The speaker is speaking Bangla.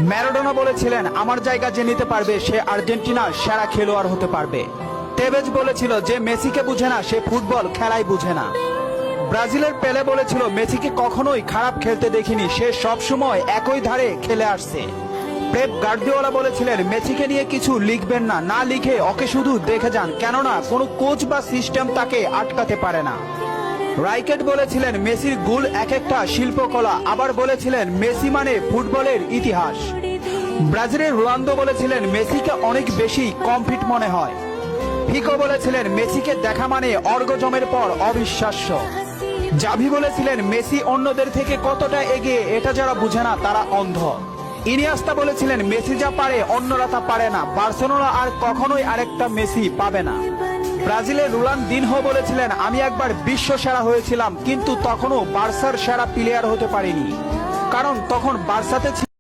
ম্যারাডোনা বলেছিলেন, আমার জায়গা যে নিতে পারবে সে আর্জেন্টিনার সেরা খেলোয়াড় হতে পারবে। তেভেজ বলেছিল, যে মেসিকে বুঝে না সে ফুটবল খেলাই বুঝে না। ব্রাজিলের পেলে বলেছিল, মেসিকে কখনোই খারাপ খেলতে দেখিনি, সে সবসময় একই ধারে খেলে আসছে। পেপ গার্দিওলা বলেছিলেন, মেসিকে নিয়ে কিছু লিখবেন না, না লিখে ওকে শুধু দেখে যান, কেননা কোনো কোচ বা সিস্টেম তাকে আটকাতে পারে না। রাইকেট বলেছিলেন, মেসির গোল এক একটা শিল্পকলা, আবার বলেছিলেন মেসি মানে ফুটবলের ইতিহাস। ব্রাজিলের রোনালদো বলেছিলেন, মেসিকে অনেক বেশি কমফিট মনে হয়। ফিকো বলেছিলেন, মেসিকে দেখা মানে অর্গজমের পর অবিশ্বাস্য। জাভি বলেছিলেন, মেসি অন্যদের থেকে কতটা এগিয়ে এটা যারা বুঝে না তারা অন্ধ। ইনিয়েস্তা বলেছিলেন, মেসি যা পারে অন্যরা তা পারে না, বার্সেলোনা আর কখনোই আরেকটা মেসি পাবে না। ব্রাজিলের রোনালদিনহো বলেছিলেন, আমি একবার বিশ্ব সেরা হয়েছিলাম, কিন্তু তখনও বার্সার সেরা প্লেয়ার হতে পারিনি, কারণ তখন বার্সাতে